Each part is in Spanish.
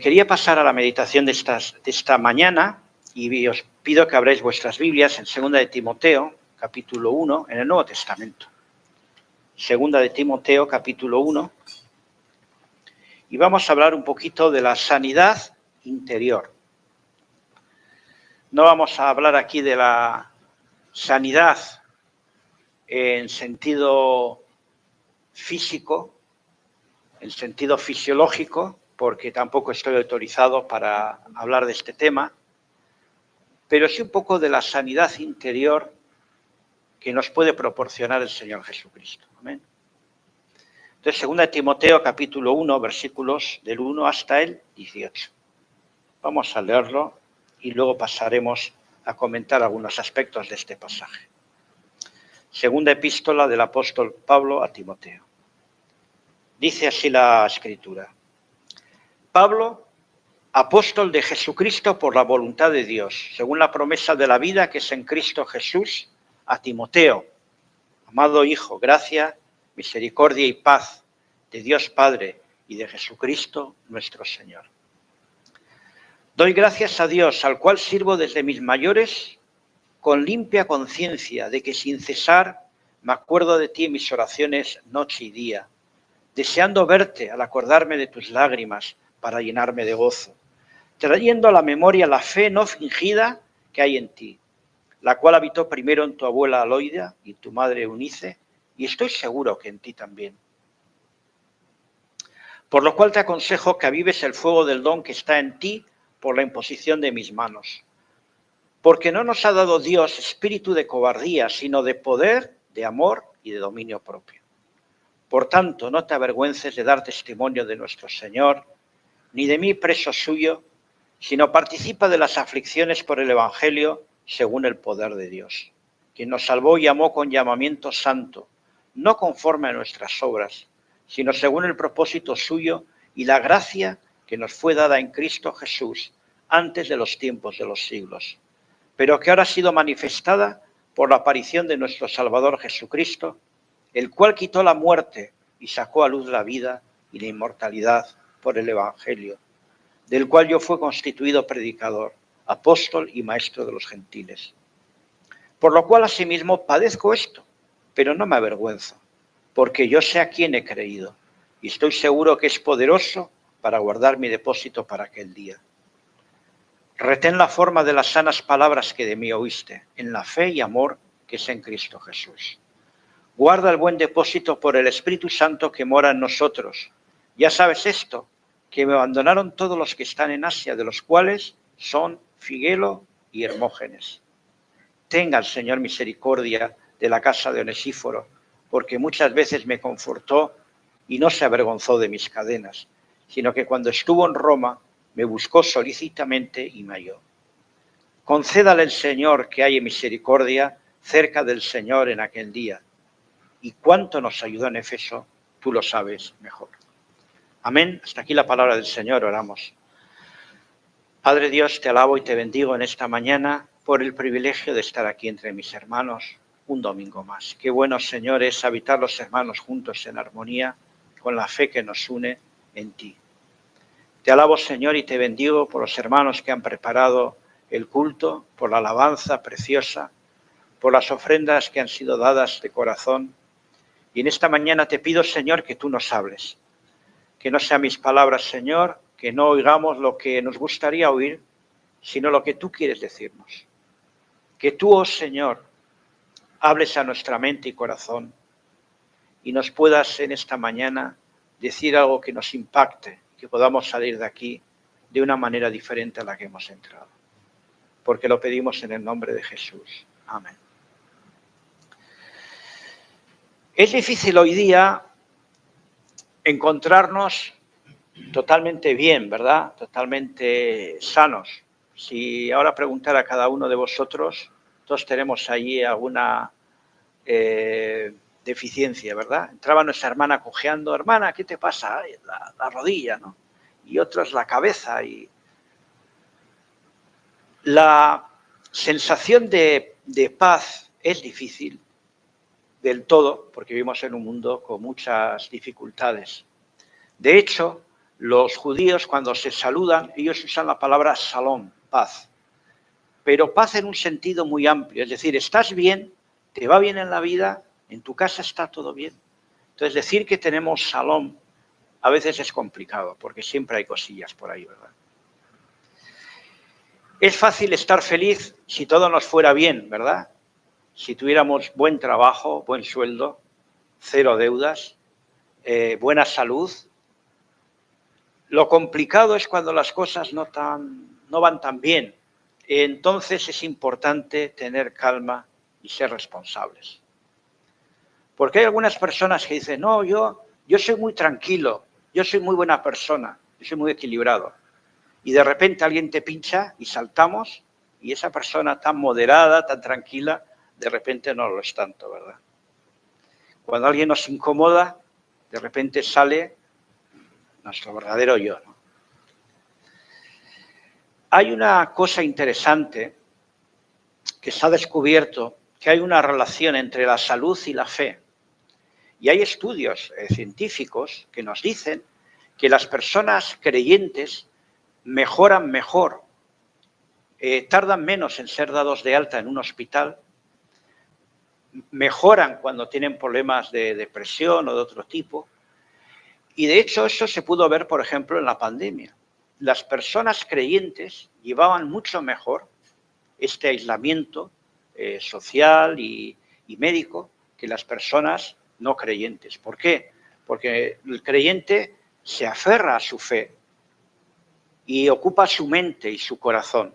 Quería pasar a la meditación de esta mañana y os pido que abráis vuestras Biblias en 2 de Timoteo, capítulo 1, en el Nuevo Testamento. 2 de Timoteo, capítulo 1, y vamos a hablar un poquito de la sanidad interior. No vamos a hablar aquí de la sanidad en sentido físico, en sentido fisiológico, porque tampoco estoy autorizado para hablar de este tema, pero sí un poco de la sanidad interior que nos puede proporcionar el Señor Jesucristo. Amén. Entonces, 2 de Timoteo, capítulo 1, versículos del 1 hasta el 18. Vamos a leerlo y luego pasaremos a comentar algunos aspectos de este pasaje. Segunda epístola del apóstol Pablo a Timoteo. Dice así la Escritura: Pablo, apóstol de Jesucristo por la voluntad de Dios, según la promesa de la vida que es en Cristo Jesús, a Timoteo, amado Hijo, gracia, misericordia y paz de Dios Padre y de Jesucristo nuestro Señor. Doy gracias a Dios, al cual sirvo desde mis mayores, con limpia conciencia de que sin cesar me acuerdo de ti en mis oraciones noche y día, deseando verte al acordarme de tus lágrimas para llenarme de gozo, trayendo a la memoria la fe no fingida que hay en ti, la cual habitó primero en tu abuela Aloida y tu madre Eunice, y estoy seguro que en ti también. Por lo cual te aconsejo que avives el fuego del don que está en ti por la imposición de mis manos. Porque no nos ha dado Dios espíritu de cobardía, sino de poder, de amor y de dominio propio. Por tanto, no te avergüences de dar testimonio de nuestro Señor, ni de mí preso suyo, sino participa de las aflicciones por el Evangelio según el poder de Dios, quien nos salvó y amó con llamamiento santo, no conforme a nuestras obras, sino según el propósito suyo y la gracia que nos fue dada en Cristo Jesús antes de los tiempos de los siglos, pero que ahora ha sido manifestada por la aparición de nuestro Salvador Jesucristo, el cual quitó la muerte y sacó a luz la vida y la inmortalidad por el Evangelio, del cual yo fui constituido predicador, apóstol y maestro de los gentiles. Por lo cual asimismo padezco esto, pero no me avergüenzo, porque yo sé a quién he creído, y estoy seguro que es poderoso para guardar mi depósito para aquel día. Retén la forma de las sanas palabras que de mí oíste, en la fe y amor que es en Cristo Jesús. Guarda el buen depósito por el Espíritu Santo que mora en nosotros. Ya sabes esto, que me abandonaron todos los que están en Asia, de los cuales son Figelo y Hermógenes. Tenga el Señor misericordia de la casa de Onesíforo, porque muchas veces me confortó y no se avergonzó de mis cadenas, sino que cuando estuvo en Roma me buscó solícitamente y me halló. Concédale el Señor que haya misericordia cerca del Señor en aquel día. Y cuánto nos ayudó en Éfeso, tú lo sabes mejor. Amén. Hasta aquí la palabra del Señor, oramos. Padre Dios, te alabo y te bendigo en esta mañana por el privilegio de estar aquí entre mis hermanos un domingo más. Qué bueno, Señor, es habitar los hermanos juntos en armonía con la fe que nos une en ti. Te alabo, Señor, y te bendigo por los hermanos que han preparado el culto, por la alabanza preciosa, por las ofrendas que han sido dadas de corazón. Y en esta mañana te pido, Señor, que tú nos hables. Que no sean mis palabras, Señor, que no oigamos lo que nos gustaría oír, sino lo que tú quieres decirnos. Que tú, oh Señor, hables a nuestra mente y corazón y nos puedas en esta mañana decir algo que nos impacte, que podamos salir de aquí de una manera diferente a la que hemos entrado. Porque lo pedimos en el nombre de Jesús. Amén. Es difícil hoy día encontrarnos totalmente bien, ¿verdad? Totalmente sanos. Si ahora preguntara a cada uno de vosotros, todos tenemos allí alguna deficiencia, ¿verdad? Entraba nuestra hermana cojeando, hermana, ¿qué te pasa? Ay, la rodilla, ¿no? Y otros la cabeza. Y la sensación de paz es difícil del todo, porque vivimos en un mundo con muchas dificultades. De hecho, Los judíos, cuando se saludan, ellos usan la palabra shalom, paz. Pero paz en un sentido muy amplio. Es decir, estás bien, te va bien en la vida, en tu casa está todo bien. Entonces, decir que tenemos shalom a veces es complicado, porque siempre hay cosillas por ahí, ¿verdad? Es fácil estar feliz si todo nos fuera bien, ¿verdad? Si tuviéramos buen trabajo, buen sueldo, 0 deudas, buena salud. Lo complicado es cuando las cosas no van tan bien. Entonces es importante tener calma y ser responsables. Porque hay algunas personas que dicen, no, yo soy muy tranquilo, yo soy muy buena persona, yo soy muy equilibrado. Y de repente alguien te pincha y saltamos, y esa persona tan moderada, tan tranquila, de repente no lo es tanto, ¿verdad? Cuando alguien nos incomoda, de repente sale nuestro verdadero yo, ¿no? Hay una cosa interesante que se ha descubierto, que hay una relación entre la salud y la fe. Y hay estudios científicos que nos dicen que las personas creyentes mejoran mejor, tardan menos en ser dados de alta en un hospital, mejoran cuando tienen problemas de depresión o de otro tipo. Y de hecho eso se pudo ver, por ejemplo, en la pandemia. Las personas creyentes llevaban mucho mejor este aislamiento social y médico que las personas no creyentes. ¿Por qué? Porque el creyente se aferra a su fe y ocupa su mente y su corazón,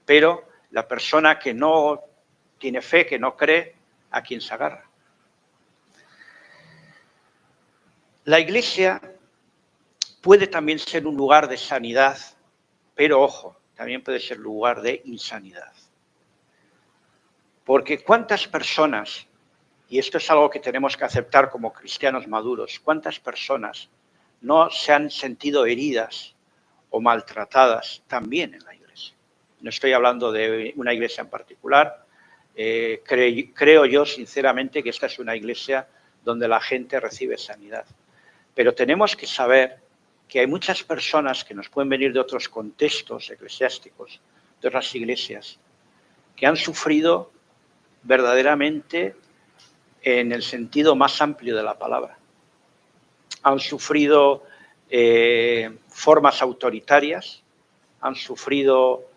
pero la persona que no tiene fe, que no cree, ¿a quién se agarra? La Iglesia puede también ser un lugar de sanidad, pero ojo, también puede ser lugar de insanidad. Porque cuántas personas, y esto es algo que tenemos que aceptar como cristianos maduros, cuántas personas no se han sentido heridas o maltratadas también en la Iglesia. No estoy hablando de una iglesia en particular, creo yo sinceramente que esta es una iglesia donde la gente recibe sanidad. Pero tenemos que saber que hay muchas personas que nos pueden venir de otros contextos eclesiásticos, de otras iglesias, que han sufrido verdaderamente en el sentido más amplio de la palabra. Han sufrido formas autoritarias, han sufrido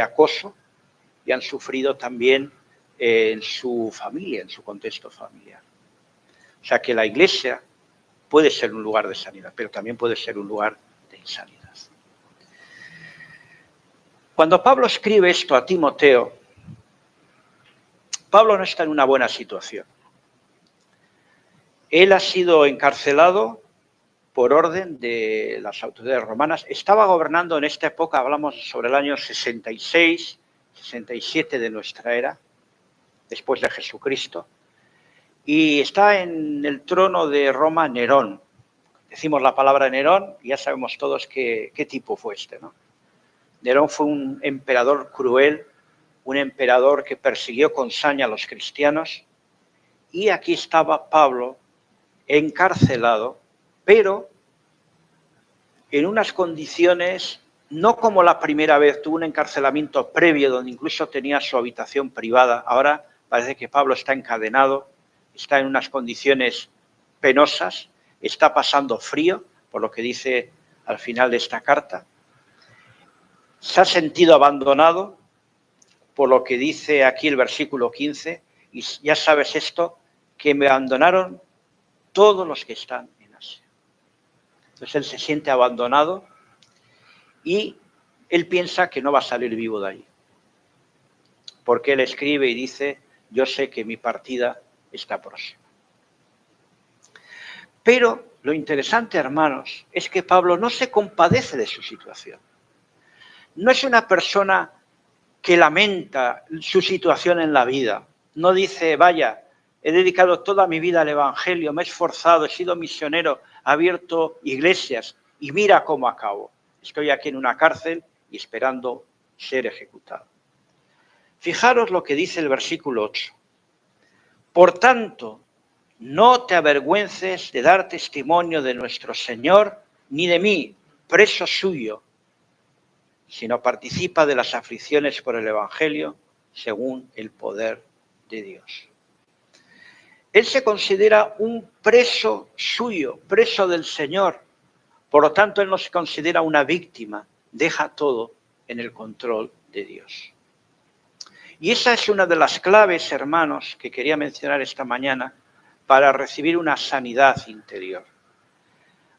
acoso y han sufrido también en su familia, en su contexto familiar. O sea que la iglesia puede ser un lugar de sanidad, pero también puede ser un lugar de insanidad. Cuando Pablo escribe esto a Timoteo, Pablo no está en una buena situación. Él ha sido encarcelado por orden de las autoridades romanas. Estaba gobernando en esta época, hablamos sobre el año 66, 67 de nuestra era, después de Jesucristo, y está en el trono de Roma Nerón. Decimos la palabra Nerón y ya sabemos todos qué tipo fue este, ¿no? Nerón fue un emperador cruel, un emperador que persiguió con saña a los cristianos, y aquí estaba Pablo encarcelado, pero en unas condiciones no como la primera vez, tuvo un encarcelamiento previo donde incluso tenía su habitación privada. Ahora parece que Pablo está encadenado, está en unas condiciones penosas, está pasando frío, por lo que dice al final de esta carta. Se ha sentido abandonado, por lo que dice aquí el versículo 15, y ya sabes esto, que me abandonaron todos los que están en Asia. Entonces él se siente abandonado y él piensa que no va a salir vivo de ahí. Porque él escribe y dice, yo sé que mi partida está próxima. Pero lo interesante, hermanos, es que Pablo no se compadece de su situación. No es una persona que lamenta su situación en la vida. No dice, vaya, he dedicado toda mi vida al Evangelio, me he esforzado, he sido misionero, he abierto iglesias y mira cómo acabo. Estoy aquí en una cárcel y esperando ser ejecutado. Fijaros lo que dice el versículo 8. Por tanto, no te avergüences de dar testimonio de nuestro Señor, ni de mí, preso suyo, sino participa de las aflicciones por el Evangelio según el poder de Dios. Él se considera un preso suyo, preso del Señor. Por lo tanto, él no se considera una víctima, deja todo en el control de Dios. Y esa es una de las claves, hermanos, que quería mencionar esta mañana para recibir una sanidad interior.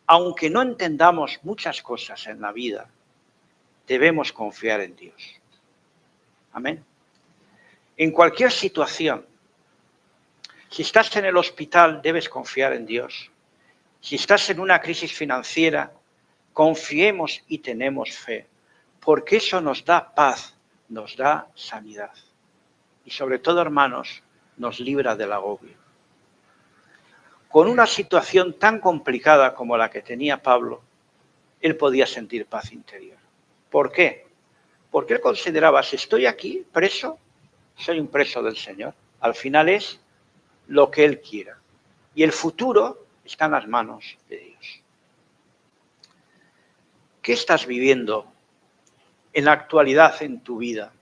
Aunque no entendamos muchas cosas en la vida, debemos confiar en Dios. Amén. En cualquier situación, si estás en el hospital, debes confiar en Dios. Si estás en una crisis financiera, confiemos y tenemos fe, porque eso nos da paz, nos da sanidad. Y sobre todo, hermanos, nos libra del agobio. Con una situación tan complicada como la que tenía Pablo, él podía sentir paz interior. ¿Por qué? Porque él consideraba, si estoy aquí preso, soy un preso del Señor. Al final es lo que Él quiera. Y el futuro está en las manos de Dios. ¿Qué estás viviendo en la actualidad en tu vida?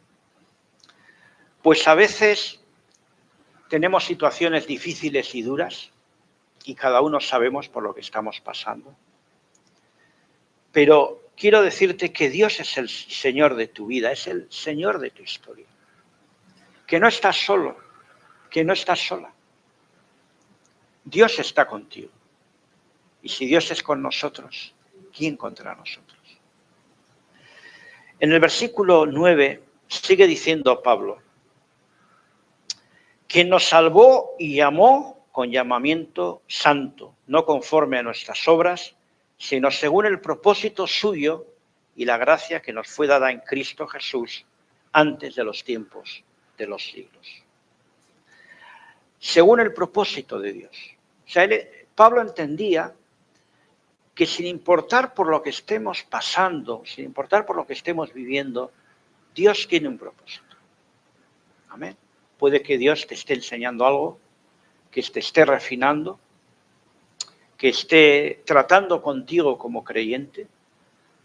Pues a veces tenemos situaciones difíciles y duras y cada uno sabemos por lo que estamos pasando. Pero quiero decirte que Dios es el Señor de tu vida, es el Señor de tu historia. Que no estás solo, que no estás sola. Dios está contigo. Y si Dios es con nosotros, ¿quién contra nosotros? En el versículo 9 sigue diciendo Pablo, que nos salvó y llamó con llamamiento santo, no conforme a nuestras obras, sino según el propósito suyo y la gracia que nos fue dada en Cristo Jesús antes de los tiempos de los siglos. Según el propósito de Dios. O sea, Pablo entendía que sin importar por lo que estemos pasando, sin importar por lo que estemos viviendo, Dios tiene un propósito. Amén. Puede que Dios te esté enseñando algo, que te esté refinando, que esté tratando contigo como creyente,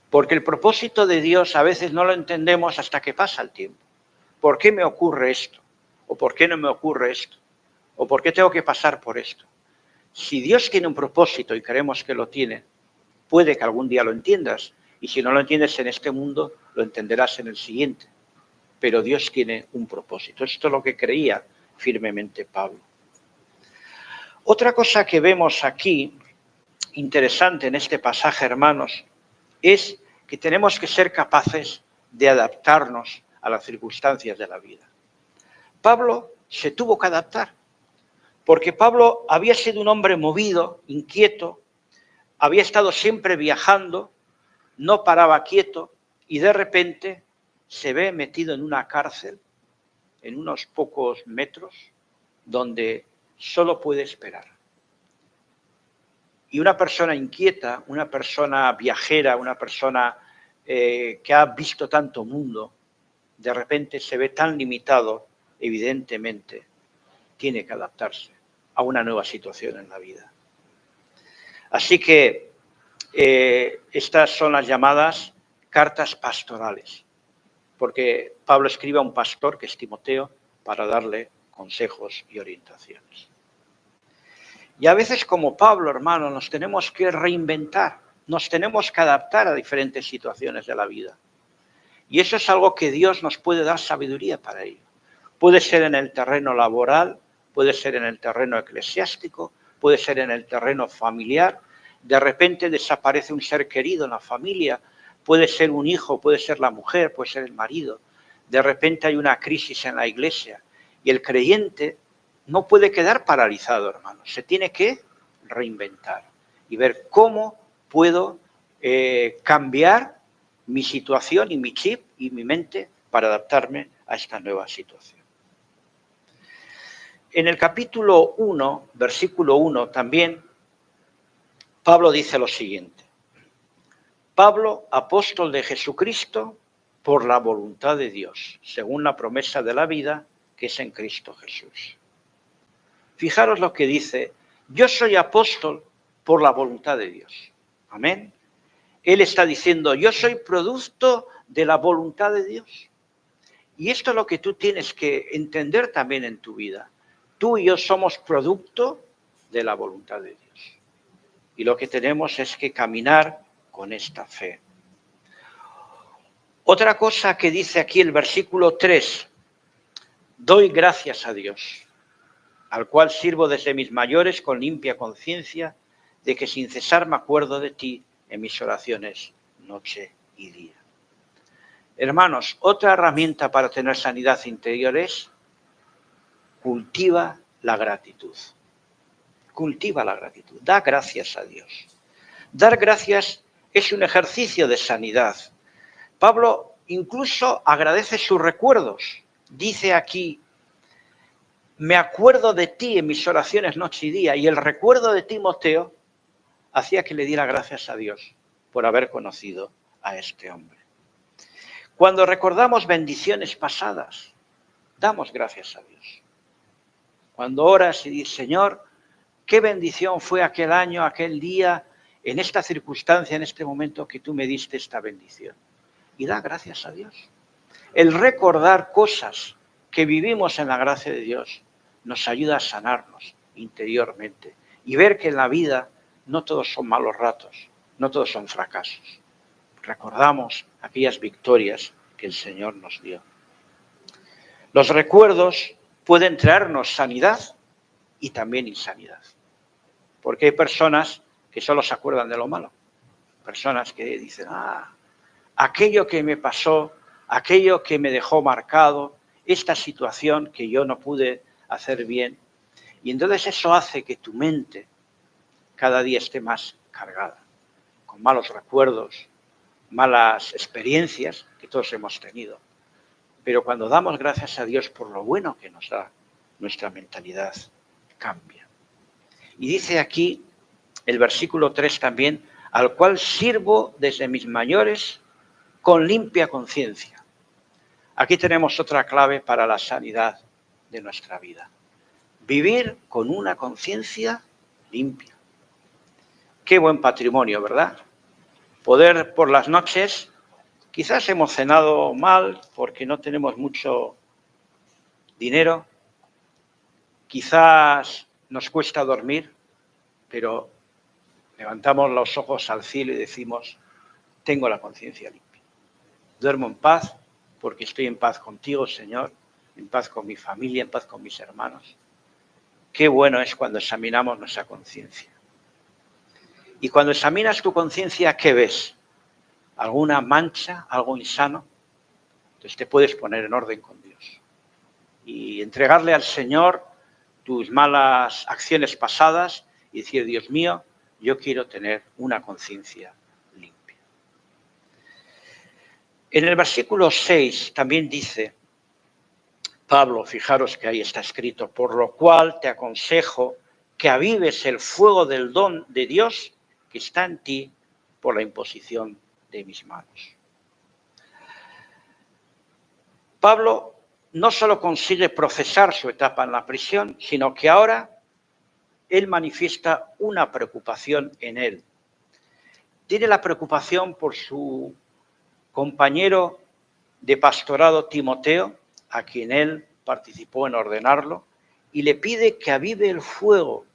porque el propósito de Dios a veces no lo entendemos hasta que pasa el tiempo. ¿Por qué me ocurre esto? ¿O por qué no me ocurre esto? ¿O por qué tengo que pasar por esto? Si Dios tiene un propósito y creemos que lo tiene, puede que algún día lo entiendas. Y si no lo entiendes en este mundo, lo entenderás en el siguiente. Pero Dios tiene un propósito. Esto es lo que creía firmemente Pablo. Otra cosa que vemos aquí, interesante en este pasaje, hermanos, es que tenemos que ser capaces de adaptarnos a las circunstancias de la vida. Pablo se tuvo que adaptar, porque Pablo había sido un hombre movido, inquieto, había estado siempre viajando, no paraba quieto y de repente se ve metido en una cárcel, en unos pocos metros, donde solo puede esperar. Y una persona inquieta, una persona viajera, una persona que ha visto tanto mundo, de repente se ve tan limitado, evidentemente, tiene que adaptarse a una nueva situación en la vida. Así que estas son las llamadas cartas pastorales, porque Pablo escribe a un pastor, que es Timoteo, para darle consejos y orientaciones. Y a veces, como Pablo, hermano, nos tenemos que reinventar, nos tenemos que adaptar a diferentes situaciones de la vida. Y eso es algo que Dios nos puede dar sabiduría para ello. Puede ser en el terreno laboral, puede ser en el terreno eclesiástico, puede ser en el terreno familiar. De repente desaparece un ser querido en la familia, puede ser un hijo, puede ser la mujer, puede ser el marido. De repente hay una crisis en la iglesia y el creyente no puede quedar paralizado, hermano. Se tiene que reinventar y ver cómo puedo cambiar mi situación y mi chip y mi mente para adaptarme a esta nueva situación. En el capítulo 1, versículo 1, también Pablo dice lo siguiente. Pablo, apóstol de Jesucristo, por la voluntad de Dios, según la promesa de la vida que es en Cristo Jesús. Fijaros lo que dice, yo soy apóstol por la voluntad de Dios. Amén. Él está diciendo, yo soy producto de la voluntad de Dios. Y esto es lo que tú tienes que entender también en tu vida. Tú y yo somos producto de la voluntad de Dios. Y lo que tenemos es que caminar con esta fe. Otra cosa que dice aquí el versículo 3, doy gracias a Dios, al cual sirvo desde mis mayores con limpia conciencia, de que sin cesar me acuerdo de ti en mis oraciones noche y día. Hermanos, otra herramienta para tener sanidad interior es cultiva la gratitud. Cultiva la gratitud, da gracias a Dios. Dar gracias es un ejercicio de sanidad. Pablo incluso agradece sus recuerdos. Dice aquí, me acuerdo de ti en mis oraciones noche y día, y el recuerdo de Timoteo hacía que le diera gracias a Dios por haber conocido a este hombre. Cuando recordamos bendiciones pasadas, damos gracias a Dios. Cuando oras y dices, Señor, qué bendición fue aquel año, aquel día, en esta circunstancia, en este momento que tú me diste esta bendición. Y da gracias a Dios. El recordar cosas que vivimos en la gracia de Dios nos ayuda a sanarnos interiormente y ver que en la vida no todos son malos ratos, no todos son fracasos. Recordamos aquellas victorias que el Señor nos dio. Los recuerdos pueden traernos sanidad y también insanidad. Porque hay personas que solo se acuerdan de lo malo. Personas que dicen, aquello que me pasó, aquello que me dejó marcado, esta situación que yo no pude hacer bien. Y entonces eso hace que tu mente cada día esté más cargada, con malos recuerdos, malas experiencias que todos hemos tenido. Pero cuando damos gracias a Dios por lo bueno que nos da, nuestra mentalidad cambia. Y dice aquí el versículo 3 también, al cual sirvo desde mis mayores con limpia conciencia. Aquí tenemos otra clave para la sanidad de nuestra vida. Vivir con una conciencia limpia. Qué buen patrimonio, ¿verdad? Poder por las noches, quizás hemos cenado mal porque no tenemos mucho dinero, quizás nos cuesta dormir, pero levantamos los ojos al cielo y decimos, tengo la conciencia limpia. Duermo en paz porque estoy en paz contigo, Señor, en paz con mi familia, en paz con mis hermanos. Qué bueno es cuando examinamos nuestra conciencia. Y cuando examinas tu conciencia, ¿qué ves? ¿Alguna mancha, algo insano? Entonces te puedes poner en orden con Dios y entregarle al Señor tus malas acciones pasadas y decir, Dios mío, yo quiero tener una conciencia limpia. En el versículo 6 también dice Pablo, fijaros que ahí está escrito, por lo cual te aconsejo que avives el fuego del don de Dios que está en ti por la imposición de mis manos. Pablo no solo consigue procesar su etapa en la prisión, sino que ahora él manifiesta una preocupación en él. Tiene la preocupación por su compañero de pastorado Timoteo, a quien él participó en ordenarlo, y le pide que avive el fuego,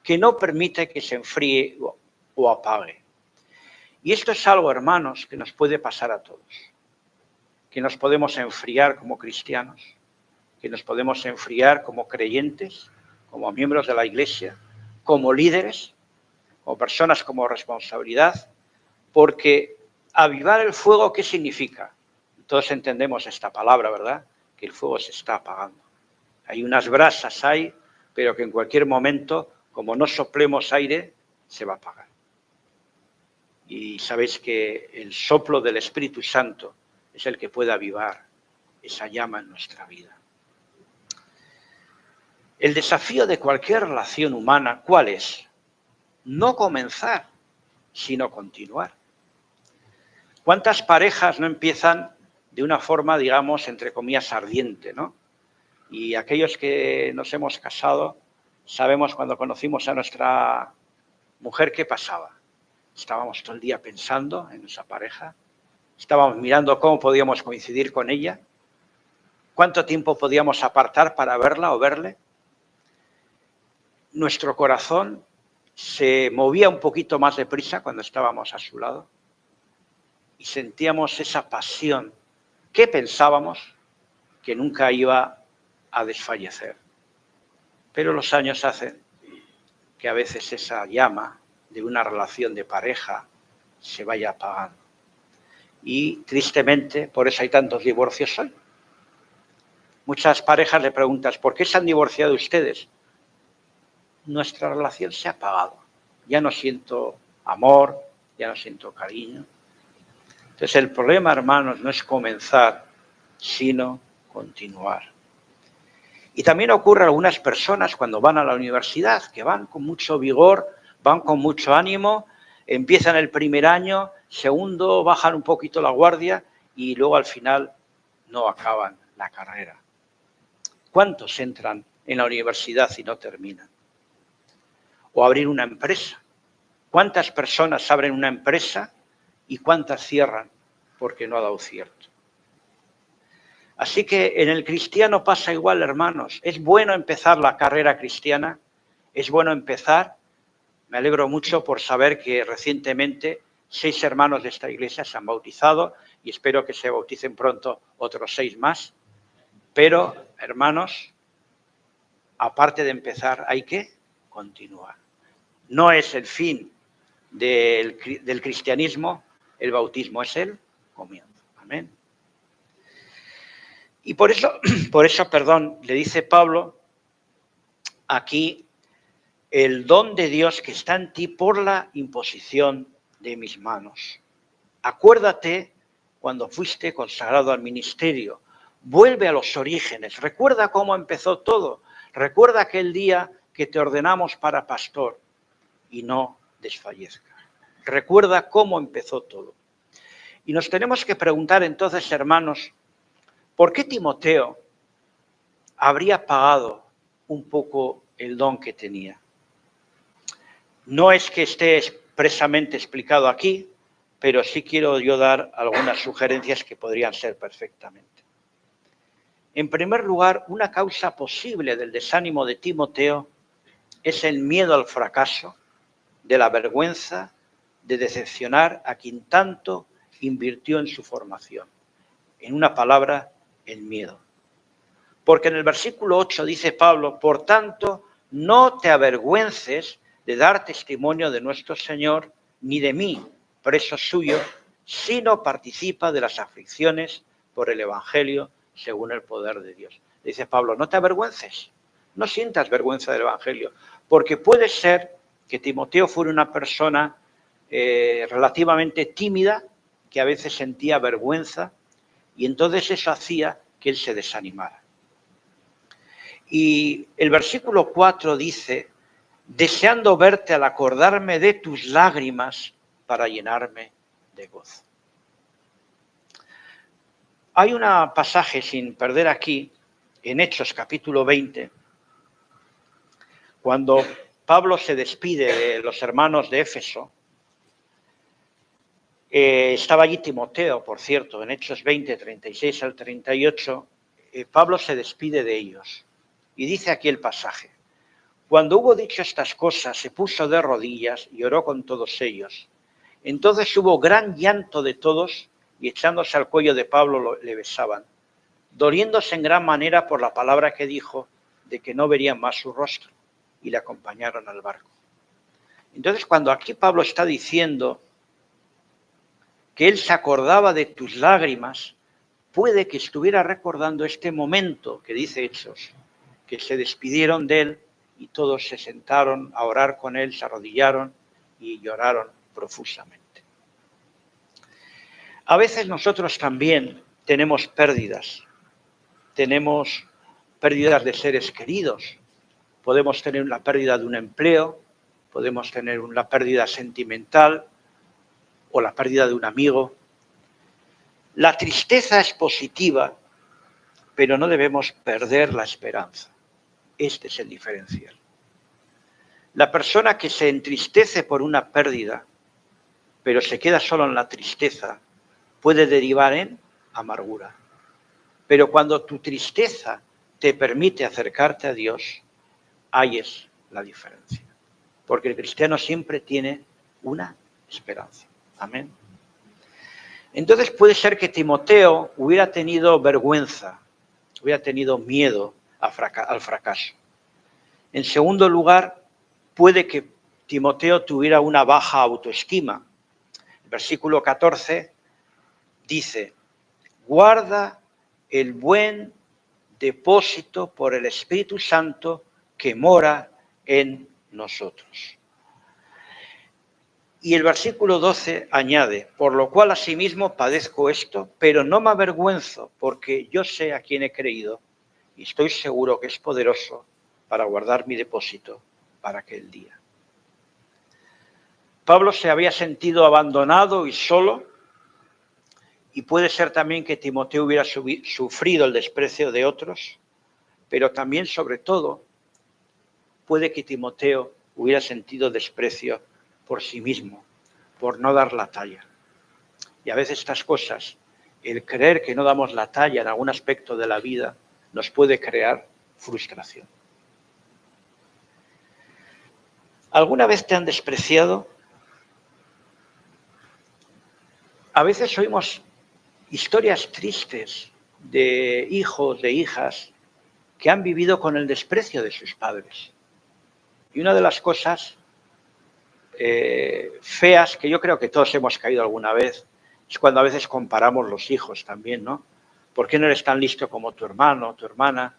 que no permite que se enfríe o apague. Y esto es algo, hermanos, que nos puede pasar a todos, que nos podemos enfriar como cristianos, que nos podemos enfriar como creyentes, como miembros de la Iglesia, como líderes, como personas con responsabilidad, porque avivar el fuego, ¿qué significa? Todos entendemos esta palabra, ¿verdad? Que el fuego se está apagando. Hay unas brasas ahí, pero que en cualquier momento, como no soplemos aire, se va a apagar. Y sabéis que el soplo del Espíritu Santo es el que puede avivar esa llama en nuestra vida. El desafío de cualquier relación humana, ¿cuál es? No comenzar, sino continuar. ¿Cuántas parejas no empiezan de una forma, digamos, entre comillas, ardiente, ¿no? Y aquellos que nos hemos casado, sabemos cuando conocimos a nuestra mujer qué pasaba. Estábamos todo el día pensando en esa pareja. Estábamos mirando cómo podíamos coincidir con ella. ¿Cuánto tiempo podíamos apartar para verla o verle? Nuestro corazón se movía un poquito más deprisa cuando estábamos a su lado y sentíamos esa pasión que pensábamos que nunca iba a desfallecer. Pero los años hacen que a veces esa llama de una relación de pareja se vaya apagando. Y tristemente, por eso hay tantos divorcios hoy. Muchas parejas le preguntas, ¿por qué se han divorciado ustedes? Nuestra relación se ha apagado. Ya no siento amor, ya no siento cariño. Entonces el problema, hermanos, no es comenzar, sino continuar. Y también ocurre a algunas personas cuando van a la universidad, que van con mucho vigor, van con mucho ánimo, empiezan el primer año, segundo, bajan un poquito la guardia y luego al final no acaban la carrera. ¿Cuántos entran en la universidad y no terminan? O abrir una empresa. ¿Cuántas personas abren una empresa y cuántas cierran porque no ha dado cierto? Así que en el cristiano pasa igual, hermanos. Es bueno empezar la carrera cristiana, es bueno empezar. Me alegro mucho por saber que recientemente 6 hermanos de esta iglesia se han bautizado y espero que se bauticen pronto otros 6 más. Pero, hermanos, aparte de empezar, hay que continuar. No es el fin del cristianismo, el bautismo es el comienzo. Amén. Y por eso, le dice Pablo aquí, el don de Dios que está en ti por la imposición de mis manos. Acuérdate cuando fuiste consagrado al ministerio. Vuelve a los orígenes. Recuerda cómo empezó todo. Recuerda aquel día que te ordenamos para pastor y no desfallezcas. Recuerda cómo empezó todo. Y nos tenemos que preguntar entonces, hermanos, ¿por qué Timoteo habría pagado un poco el don que tenía? No es que esté expresamente explicado aquí, pero sí quiero yo dar algunas sugerencias que podrían ser perfectamente. En primer lugar, una causa posible del desánimo de Timoteo es el miedo al fracaso, de la vergüenza, de decepcionar a quien tanto invirtió en su formación. En una palabra, el miedo. Porque en el versículo 8 dice Pablo, por tanto, no te avergüences de dar testimonio de nuestro Señor, ni de mí, preso suyo, sino participa de las aflicciones por el Evangelio según el poder de Dios. Dice Pablo, no te avergüences, no sientas vergüenza del Evangelio, porque puede ser que Timoteo fuera una persona relativamente tímida, que a veces sentía vergüenza, y entonces eso hacía que él se desanimara. Y el versículo 4 dice, deseando verte al acordarme de tus lágrimas para llenarme de gozo. Hay un pasaje, sin perder aquí, en Hechos capítulo 20, cuando Pablo se despide de los hermanos de Éfeso. Estaba allí Timoteo, por cierto, en Hechos 20, 36 al 38, Pablo se despide de ellos. Y dice aquí el pasaje, cuando hubo dicho estas cosas, se puso de rodillas y oró con todos ellos. Entonces hubo gran llanto de todos y echándose al cuello de Pablo le besaban, doliéndose en gran manera por la palabra que dijo de que no verían más su rostro, y le acompañaron al barco. Entonces, cuando aquí Pablo está diciendo que él se acordaba de tus lágrimas, puede que estuviera recordando este momento que dice Hechos, que se despidieron de él y todos se sentaron a orar con él, se arrodillaron y lloraron profusamente. A veces nosotros también tenemos pérdidas de seres queridos, podemos tener la pérdida de un empleo, podemos tener la pérdida sentimental o la pérdida de un amigo. La tristeza es positiva, pero no debemos perder la esperanza. Este es el diferencial. La persona que se entristece por una pérdida pero se queda solo en la tristeza, puede derivar en amargura. Pero cuando tu tristeza te permite acercarte a Dios, ahí es la diferencia. Porque el cristiano siempre tiene una esperanza. Amén. Entonces puede ser que Timoteo hubiera tenido vergüenza, hubiera tenido miedo al fracaso. En segundo lugar, puede que Timoteo tuviera una baja autoestima. El versículo 14 dice: guarda el buen depósito por el Espíritu Santo que mora en nosotros. Y el versículo 12 añade: por lo cual asimismo padezco esto, pero no me avergüenzo, porque yo sé a quién he creído y estoy seguro que es poderoso para guardar mi depósito para aquel día. Pablo se había sentido abandonado y solo, y puede ser también que Timoteo hubiera sufrido el desprecio de otros, pero también, sobre todo, puede que Timoteo hubiera sentido desprecio por sí mismo, por no dar la talla. Y a veces estas cosas, el creer que no damos la talla en algún aspecto de la vida, nos puede crear frustración. ¿Alguna vez te han despreciado? A veces oímos historias tristes de hijos, de hijas, que han vivido con el desprecio de sus padres. Y una de las cosas feas, que yo creo que todos hemos caído alguna vez, es cuando a veces comparamos los hijos también, ¿no? ¿Por qué no eres tan listo como tu hermano o tu hermana?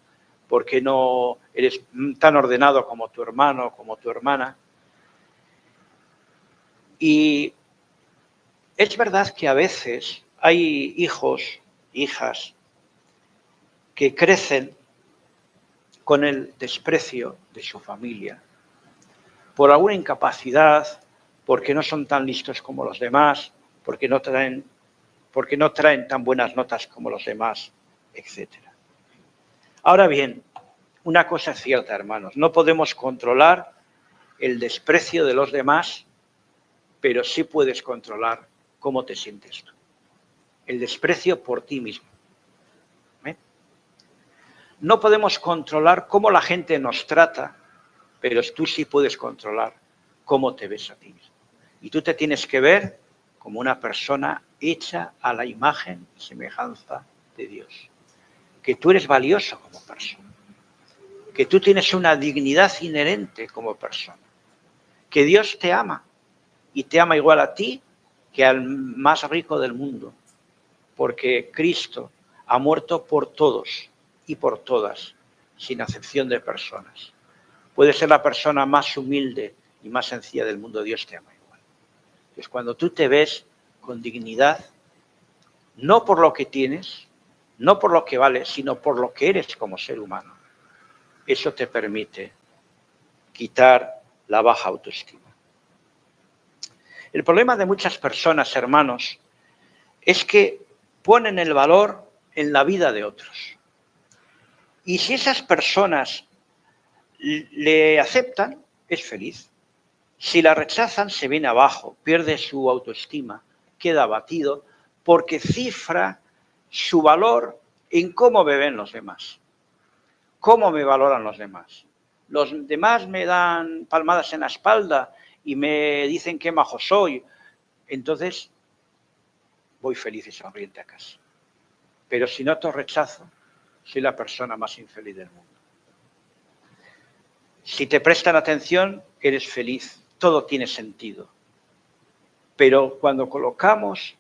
¿Por qué no eres tan ordenado como tu hermano o como tu hermana? Y es verdad que a veces hay hijos, hijas, que crecen con el desprecio de su familia, por alguna incapacidad, porque no son tan listos como los demás, porque no traen tan buenas notas como los demás, etc. Ahora bien, una cosa es cierta, hermanos, no podemos controlar el desprecio de los demás, pero sí puedes controlar cómo te sientes tú. El desprecio por ti mismo. No podemos controlar cómo la gente nos trata, pero tú sí puedes controlar cómo te ves a ti mismo. Y tú te tienes que ver como una persona hecha a la imagen y semejanza de Dios. Que tú eres valioso como persona. Que tú tienes una dignidad inherente como persona. Que Dios te ama y te ama igual a ti que al más rico del mundo. Porque Cristo ha muerto por todos y por todas, sin acepción de personas. Puede ser la persona más humilde y más sencilla del mundo, Dios te ama igual. Entonces, cuando tú te ves con dignidad, no por lo que tienes, no por lo que vales, sino por lo que eres como ser humano, eso te permite quitar la baja autoestima. El problema de muchas personas, hermanos, es que ponen el valor en la vida de otros. Y si esas personas le aceptan, es feliz. Si la rechazan, se viene abajo, pierde su autoestima, queda abatido, porque cifra su valor en cómo me ven los demás, cómo me valoran los demás. Los demás me dan palmadas en la espalda y me dicen qué majo soy, entonces voy feliz y sonriente a casa. Pero si no te rechazo, soy la persona más infeliz del mundo. Si te prestan atención, eres feliz, todo tiene sentido. Pero cuando colocamos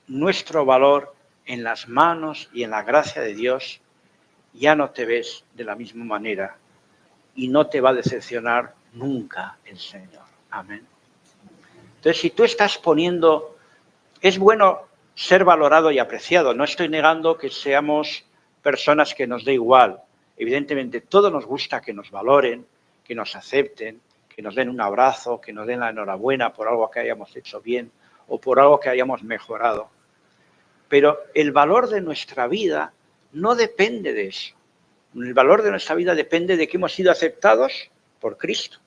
nuestro valor en las manos y en la gracia de Dios, ya no te ves de la misma manera y no te va a decepcionar nunca el Señor. Amén. Entonces, si tú estás poniendo, es bueno ser valorado y apreciado. No estoy negando que seamos personas que nos dé igual. Evidentemente, todo nos gusta que nos valoren, que nos acepten, que nos den un abrazo, que nos den la enhorabuena por algo que hayamos hecho bien o por algo que hayamos mejorado. Pero el valor de nuestra vida no depende de eso. El valor de nuestra vida depende de que hemos sido aceptados por Cristo.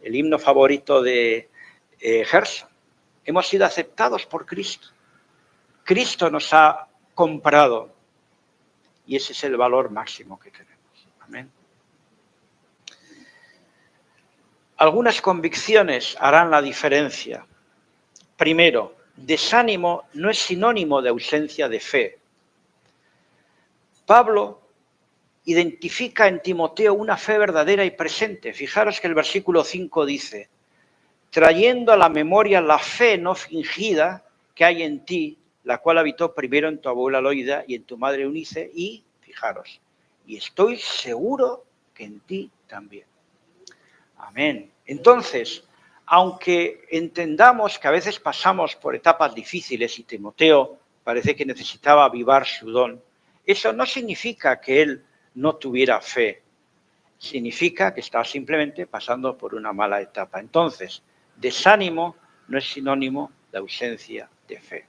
El himno favorito de Gerson. hemos sido aceptados por Cristo. Cristo nos ha comprado y ese es el valor máximo que tenemos. Amén. Algunas convicciones harán la diferencia. Primero, desánimo no es sinónimo de ausencia de fe. Pablo identifica en Timoteo una fe verdadera y presente. Fijaros que el versículo 5 dice, trayendo a la memoria la fe no fingida que hay en ti, la cual habitó primero en tu abuela Loida y en tu madre Eunice, y, fijaros, y estoy seguro que en ti también. Amén. Entonces, aunque entendamos que a veces pasamos por etapas difíciles y Timoteo parece que necesitaba avivar su don, eso no significa que él no tuviera fe. Significa que estaba simplemente pasando por una mala etapa. Entonces, desánimo no es sinónimo de ausencia de fe.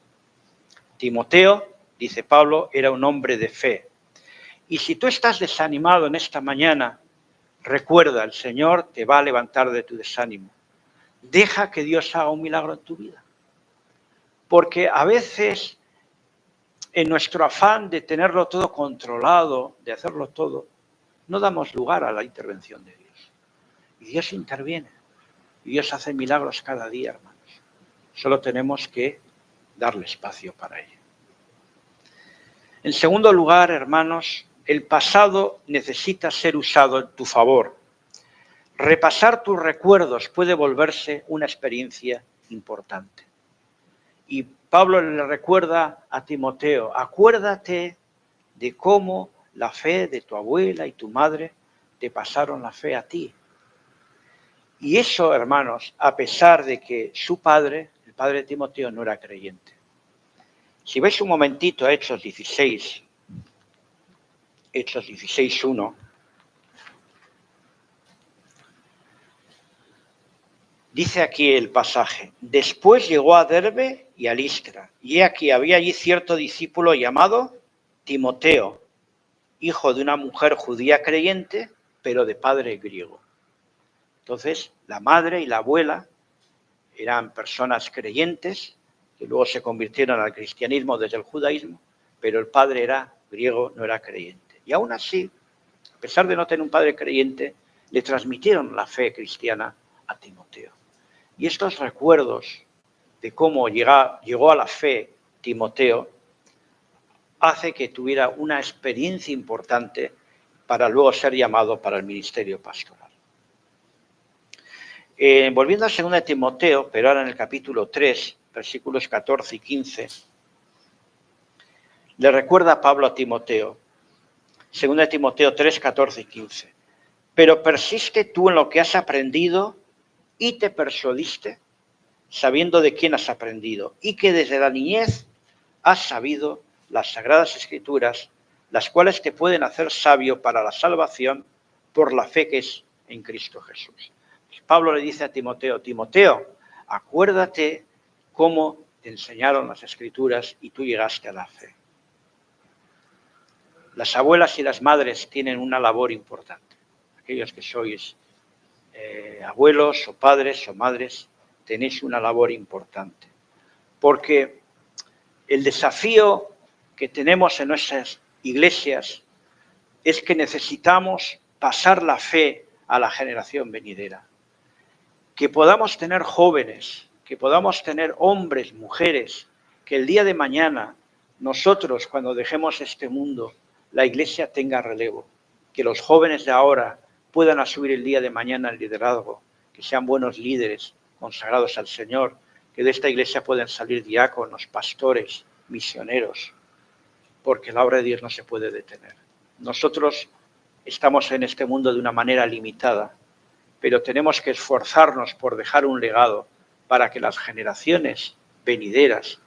Timoteo, dice Pablo, era un hombre de fe. Y si tú estás desanimado en esta mañana, recuerda, el Señor te va a levantar de tu desánimo. Deja que Dios haga un milagro en tu vida. Porque a veces, en nuestro afán de tenerlo todo controlado, de hacerlo todo, no damos lugar a la intervención de Dios. Y Dios interviene. Y Dios hace milagros cada día, hermanos. Solo tenemos que darle espacio para ello. En segundo lugar, hermanos, el pasado necesita ser usado en tu favor. Repasar tus recuerdos puede volverse una experiencia importante. Y Pablo le recuerda a Timoteo, acuérdate de cómo la fe de tu abuela y tu madre te pasaron la fe a ti. Y eso, hermanos, a pesar de que su padre, el padre de Timoteo, no era creyente. Si veis un momentito a Hechos 16:1, dice aquí el pasaje, después llegó a Derbe y a Listra, y aquí había allí cierto discípulo llamado Timoteo, hijo de una mujer judía creyente, pero de padre griego. Entonces, la madre y la abuela eran personas creyentes, que luego se convirtieron al cristianismo desde el judaísmo, pero el padre era griego, no era creyente. Y aún así, a pesar de no tener un padre creyente, le transmitieron la fe cristiana a Timoteo. Y estos recuerdos de cómo llegó a la fe Timoteo hace que tuviera una experiencia importante para luego ser llamado para el ministerio pastoral. Volviendo a 2 Timoteo, pero ahora en el capítulo 3, versículos 14 y 15, le recuerda Pablo a Timoteo, 2 Timoteo 3, 14 y 15. Pero persiste tú en lo que has aprendido y te persuadiste, sabiendo de quién has aprendido, y que desde la niñez has sabido las sagradas escrituras, las cuales te pueden hacer sabio para la salvación por la fe que es en Cristo Jesús. Pablo le dice a Timoteo, Timoteo, acuérdate cómo te enseñaron las escrituras y tú llegaste a la fe. Las abuelas y las madres tienen una labor importante. Aquellos que sois abuelos o padres o madres, tenéis una labor importante. Porque el desafío que tenemos en nuestras iglesias es que necesitamos pasar la fe a la generación venidera. Que podamos tener jóvenes, que podamos tener hombres, mujeres, que el día de mañana nosotros, cuando dejemos este mundo, la iglesia tenga relevo. Que los jóvenes de ahora puedan asumir el día de mañana el liderazgo, que sean buenos líderes consagrados al Señor, que de esta iglesia puedan salir diáconos, pastores, misioneros, porque la obra de Dios no se puede detener. Nosotros estamos en este mundo de una manera limitada, pero tenemos que esforzarnos por dejar un legado para que las generaciones venideras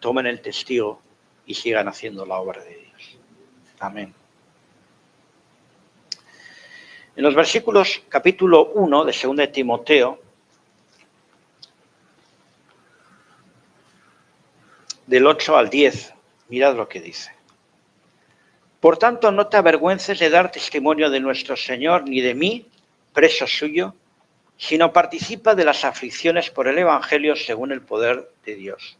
tomen el testigo y sigan haciendo la obra de Dios. Amén. En los versículos capítulo 1 de 2 Timoteo, del 8 al 10, mirad lo que dice. Por tanto, no te avergüences de dar testimonio de nuestro Señor, ni de mí, preso suyo, sino participa de las aflicciones por el Evangelio según el poder de Dios,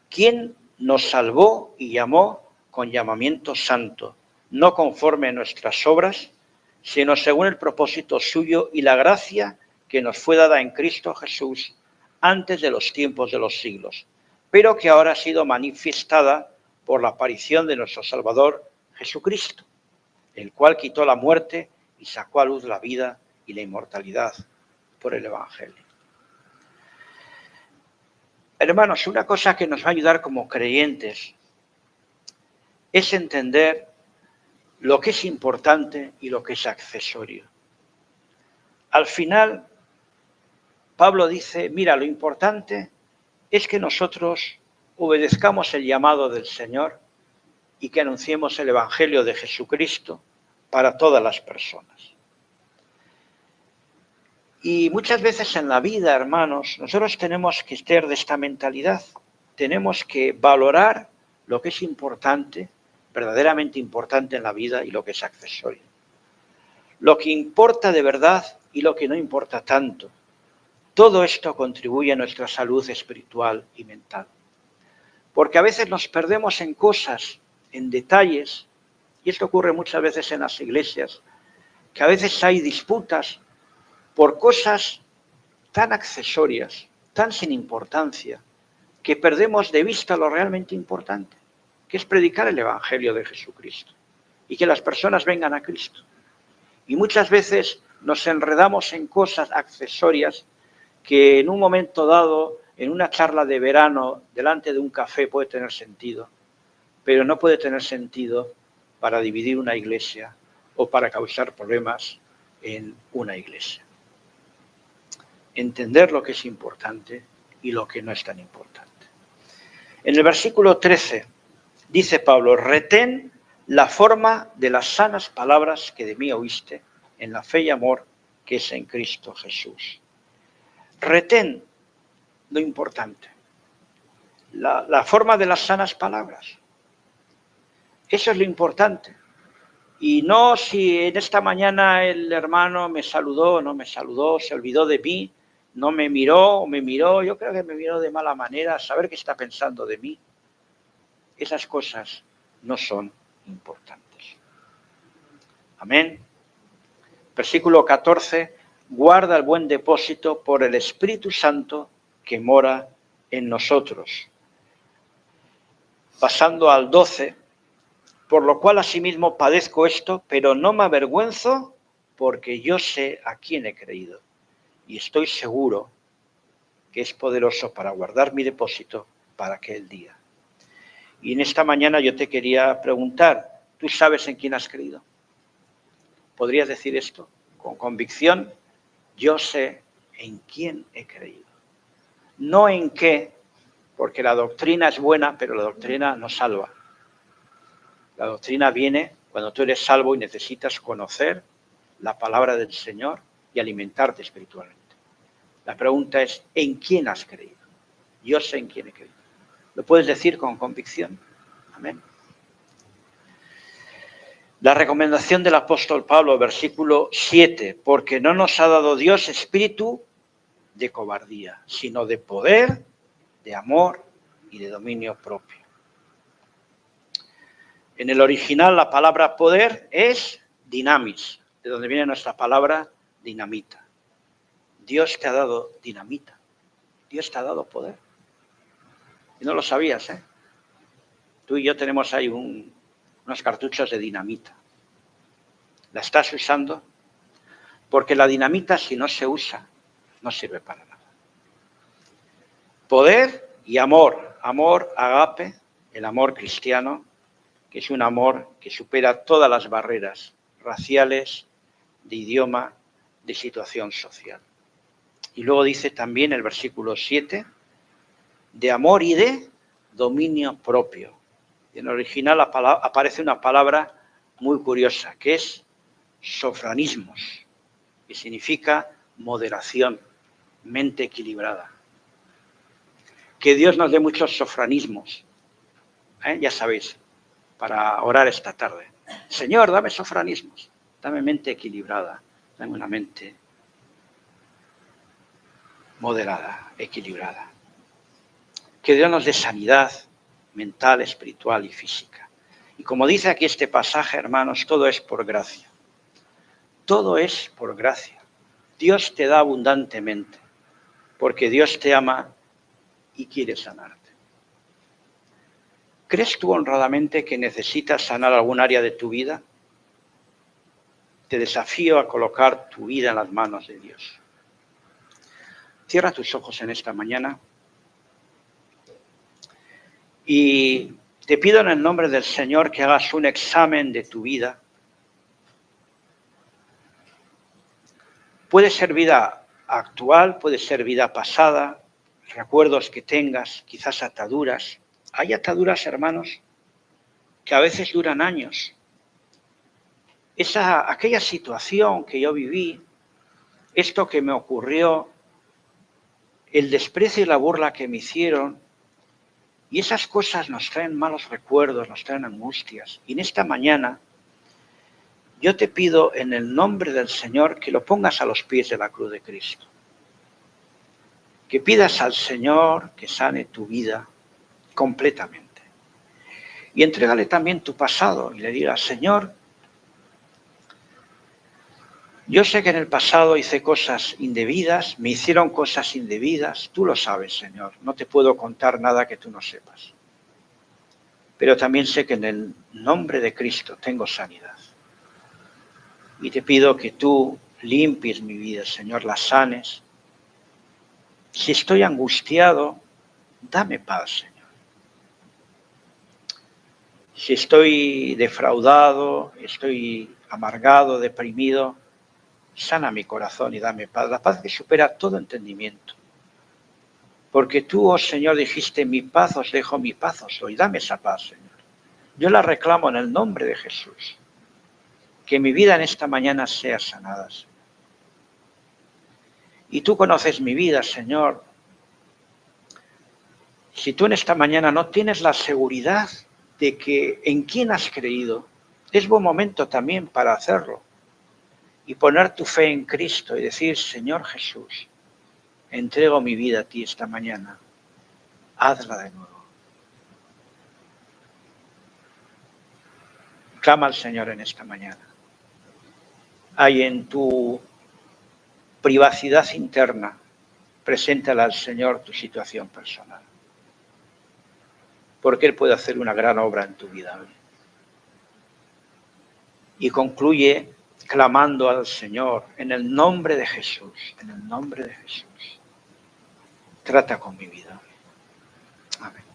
quien nos salvó y llamó con llamamiento santo, no conforme a nuestras obras, sino según el propósito suyo y la gracia que nos fue dada en Cristo Jesús antes de los tiempos de los siglos, pero que ahora ha sido manifestada por la aparición de nuestro Salvador Jesucristo, el cual quitó la muerte y sacó a luz la vida y la inmortalidad por el Evangelio. Hermanos, una cosa que nos va a ayudar como creyentes es entender lo que es importante y lo que es accesorio. Al final, Pablo dice, mira, lo importante es que nosotros obedezcamos el llamado del Señor y que anunciemos el Evangelio de Jesucristo para todas las personas. Y muchas veces en la vida, hermanos, nosotros tenemos que ser de esta mentalidad. Tenemos que valorar lo que es importante, verdaderamente importante en la vida y lo que es accesorio. Lo que importa de verdad y lo que no importa tanto. Todo esto contribuye a nuestra salud espiritual y mental. Porque a veces nos perdemos en cosas, en detalles, y esto ocurre muchas veces en las iglesias, que a veces hay disputas por cosas tan accesorias, tan sin importancia, que perdemos de vista lo realmente importante, que es predicar el Evangelio de Jesucristo y que las personas vengan a Cristo. Y muchas veces nos enredamos en cosas accesorias que en un momento dado, en una charla de verano, delante de un café puede tener sentido, pero no puede tener sentido para dividir una iglesia o para causar problemas en una iglesia. Entender lo que es importante y lo que no es tan importante. En el versículo 13 dice Pablo, retén la forma de las sanas palabras que de mí oíste en la fe y amor que es en Cristo Jesús. Retén lo importante, la forma de las sanas palabras. Eso es lo importante. Y no si en esta mañana el hermano me saludó o no me saludó, se olvidó de mí, no me miró o me miró, yo creo que me miró de mala manera, saber qué está pensando de mí. Esas cosas no son importantes. Amén. Versículo 14, guarda el buen depósito por el Espíritu Santo que mora en nosotros. Pasando al 12, por lo cual asimismo padezco esto, pero no me avergüenzo porque yo sé a quién he creído y estoy seguro que es poderoso para guardar mi depósito para aquel día. Y en esta mañana yo te quería preguntar, ¿tú sabes en quién has creído? ¿Podrías decir esto con convicción? Yo sé en quién he creído. No en qué, porque la doctrina es buena, pero la doctrina no salva. La doctrina viene cuando tú eres salvo y necesitas conocer la palabra del Señor y alimentarte espiritualmente. La pregunta es, ¿en quién has creído? Yo sé en quién he creído. Lo puedes decir con convicción. Amén. La recomendación del apóstol Pablo, versículo 7, porque no nos ha dado Dios espíritu de cobardía, sino de poder, de amor y de dominio propio. En el original la palabra poder es dinamis, de donde viene nuestra palabra dinamita. Dios te ha dado dinamita, Dios te ha dado poder. Y no lo sabías, ¿eh? Tú y yo tenemos ahí unos cartuchos de dinamita. ¿La estás usando? Porque la dinamita, si no se usa, no sirve para nada. Poder y amor. Amor, agape, el amor cristiano, que es un amor que supera todas las barreras raciales, de idioma, de situación social. Y luego dice también el versículo 7, de amor y de dominio propio. Y en el original aparece una palabra muy curiosa, que es sofranismos, que significa moderación, mente equilibrada. Que Dios nos dé muchos sofranismos, ya sabéis, para orar esta tarde. Señor, dame sofranismos, dame mente equilibrada, dame una mente moderada, equilibrada. Que Dios nos dé sanidad mental, espiritual y física. Y como dice aquí este pasaje, hermanos, todo es por gracia. Todo es por gracia. Dios te da abundantemente, porque Dios te ama y quiere sanarte. ¿Crees tú honradamente que necesitas sanar algún área de tu vida? Te desafío a colocar tu vida en las manos de Dios. Cierra tus ojos en esta mañana y te pido en el nombre del Señor que hagas un examen de tu vida. Puede ser vida actual, puede ser vida pasada, recuerdos que tengas, quizás ataduras. Hay ataduras, hermanos, que a veces duran años. Aquella situación que yo viví, esto que me ocurrió, el desprecio y la burla que me hicieron, y esas cosas nos traen malos recuerdos, nos traen angustias. Y en esta mañana yo te pido en el nombre del Señor que lo pongas a los pies de la cruz de Cristo. Que pidas al Señor que sane tu vida completamente. Y entrégale también tu pasado y le digas, Señor, yo sé que en el pasado hice cosas indebidas, me hicieron cosas indebidas, tú lo sabes, Señor, no te puedo contar nada que tú no sepas. Pero también sé que en el nombre de Cristo tengo sanidad. Y te pido que tú limpies mi vida, Señor, la sanes. Si estoy angustiado, dame paz, Señor. Si estoy defraudado, estoy amargado, deprimido, sana mi corazón y dame paz, la paz que supera todo entendimiento. Porque tú, oh Señor, dijiste, mi paz os dejo, mi paz os doy. Dame esa paz, Señor. Yo la reclamo en el nombre de Jesús. Que mi vida en esta mañana sea sanada, Señor. Y tú conoces mi vida, Señor. Si tú en esta mañana no tienes la seguridad de que en quién has creído, es buen momento también para hacerlo. Y poner tu fe en Cristo y decir, Señor Jesús, entrego mi vida a ti esta mañana. Hazla de nuevo. Clama al Señor en esta mañana. Hay en tu privacidad interna, preséntala al Señor tu situación personal. Porque Él puede hacer una gran obra en tu vida hoy. Y concluye clamando al Señor en el nombre de Jesús, en el nombre de Jesús. Trata con mi vida. Amén.